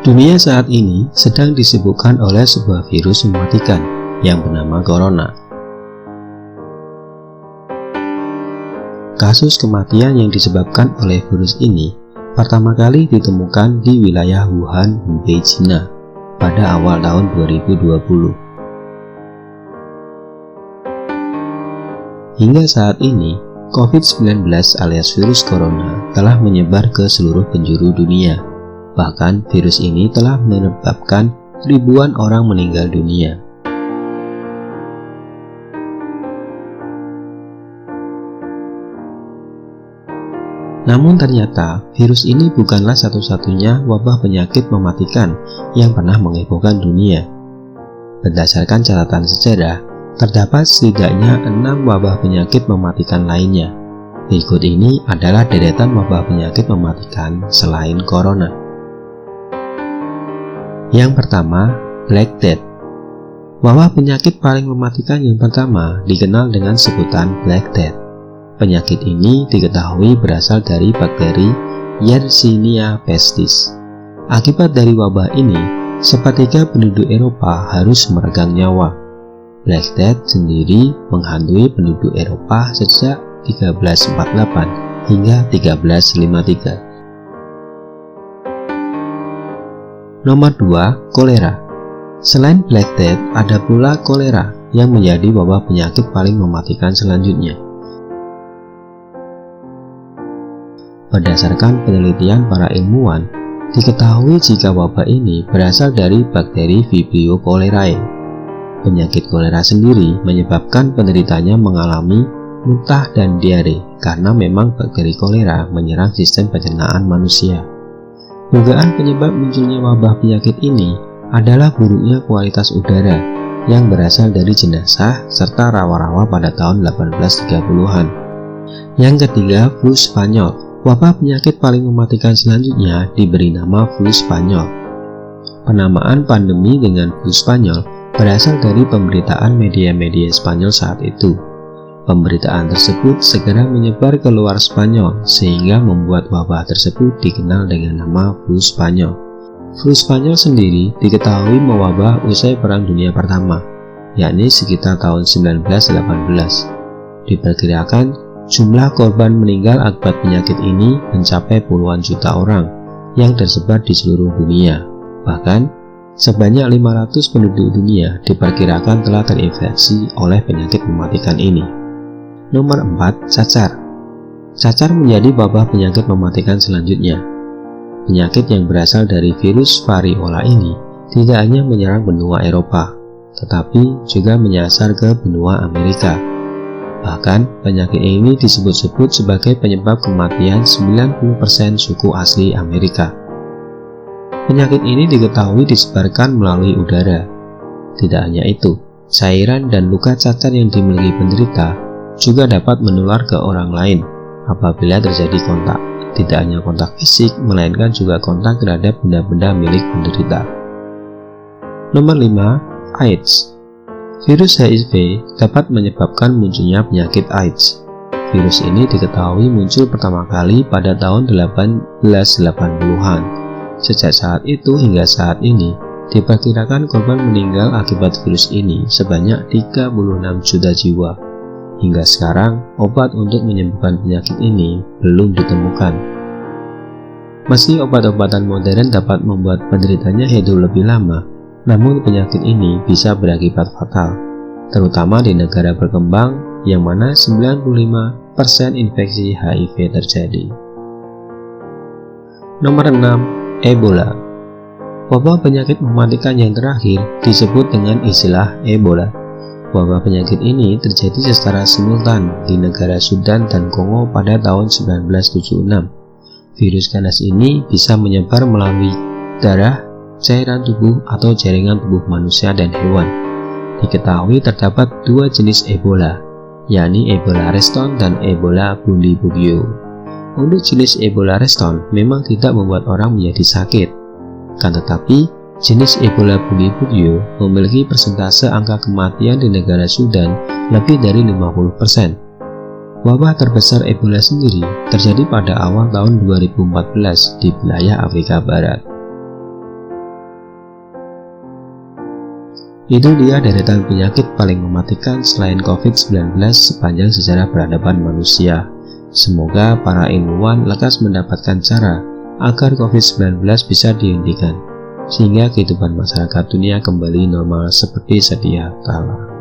Dunia saat ini sedang disibukkan oleh sebuah virus mematikan yang bernama corona. Kasus kematian yang disebabkan oleh virus ini pertama kali ditemukan di wilayah Wuhan, Hubei, China pada awal tahun 2020. Hingga saat ini, COVID-19 alias virus corona telah menyebar ke seluruh penjuru dunia. Bahkan virus ini telah menyebabkan ribuan orang meninggal dunia. Namun ternyata virus ini bukanlah satu-satunya wabah penyakit mematikan yang pernah menghebohkan dunia. Berdasarkan catatan sejarah, terdapat setidaknya 6 wabah penyakit mematikan lainnya. Berikut ini adalah deretan wabah penyakit mematikan selain corona. Yang pertama, Black Death. Wabah penyakit paling mematikan yang pertama dikenal dengan sebutan Black Death. Penyakit ini diketahui berasal dari bakteri Yersinia pestis. Akibat dari wabah ini, sepertiga penduduk Eropa harus meregang nyawa. Black Death sendiri menghantui penduduk Eropa sejak 1348 hingga 1353. Nomor 2, kolera. Selain Black Death, ada pula kolera yang menjadi wabah penyakit paling mematikan selanjutnya. Berdasarkan penelitian para ilmuwan, diketahui jika wabah ini berasal dari bakteri Vibrio cholerae. Penyakit kolera sendiri menyebabkan penderitanya mengalami muntah dan diare karena memang bakteri kolera menyerang sistem pencernaan manusia. Dugaan penyebab munculnya wabah penyakit ini adalah buruknya kualitas udara yang berasal dari jenazah serta rawa-rawa pada tahun 1830-an. Yang ketiga, flu Spanyol. Wabah penyakit paling mematikan selanjutnya diberi nama flu Spanyol. Penamaan pandemi dengan flu Spanyol berasal dari pemberitaan media-media Spanyol saat itu. Pemberitaan tersebut segera menyebar ke luar Spanyol sehingga membuat wabah tersebut dikenal dengan nama flu Spanyol. Flu Spanyol sendiri diketahui mewabah usai Perang Dunia Pertama, yakni sekitar tahun 1918. Diperkirakan jumlah korban meninggal akibat penyakit ini mencapai puluhan juta orang yang tersebar di seluruh dunia. Bahkan, sebanyak 500 penduduk dunia diperkirakan telah terinfeksi oleh penyakit mematikan ini. Nomor 4, cacar. Cacar menjadi wabah penyakit mematikan selanjutnya. Penyakit yang berasal dari virus variola ini tidak hanya menyerang benua Eropa, tetapi juga menyasar ke benua Amerika. Bahkan, penyakit ini disebut-sebut sebagai penyebab kematian 90% suku asli Amerika. Penyakit ini diketahui disebarkan melalui udara. Tidak hanya itu, cairan dan luka cacar yang dimiliki penderita juga dapat menular ke orang lain apabila terjadi kontak. Tidak hanya kontak fisik, melainkan juga kontak terhadap benda-benda milik penderita. Nomor 5, AIDS. Virus HIV dapat menyebabkan munculnya penyakit AIDS. Virus ini diketahui muncul pertama kali pada tahun 1880-an. Sejak saat itu hingga saat ini, diperkirakan korban meninggal akibat virus ini sebanyak 36 juta jiwa. Hingga sekarang, obat untuk menyembuhkan penyakit ini belum ditemukan. Meski obat-obatan modern dapat membuat penderitanya hidup lebih lama, namun penyakit ini bisa berakibat fatal, terutama di negara berkembang yang mana 95% infeksi HIV terjadi. Nomor 6, Ebola. Wabah penyakit mematikan yang terakhir disebut dengan istilah Ebola. Wabah penyakit ini terjadi secara simultan di negara Sudan dan Kongo pada tahun 1976. Virus ganas ini bisa menyebar melalui darah, cairan tubuh, atau jaringan tubuh manusia dan hewan. Diketahui terdapat 2 jenis Ebola, yakni Ebola reston dan Ebola bundibugyo. Untuk jenis Ebola reston memang tidak membuat orang menjadi sakit, kan tetapi jenis Ebola bundibugyo memiliki persentase angka kematian di negara Sudan lebih dari 50%. Wabah terbesar Ebola sendiri terjadi pada awal tahun 2014 di wilayah Afrika Barat. Itu dia deretan penyakit paling mematikan selain COVID-19 sepanjang sejarah peradaban manusia. Semoga para ilmuwan lekas mendapatkan cara agar COVID-19 bisa dihentikan, sehingga kehidupan masyarakat dunia kembali normal seperti sedia kala.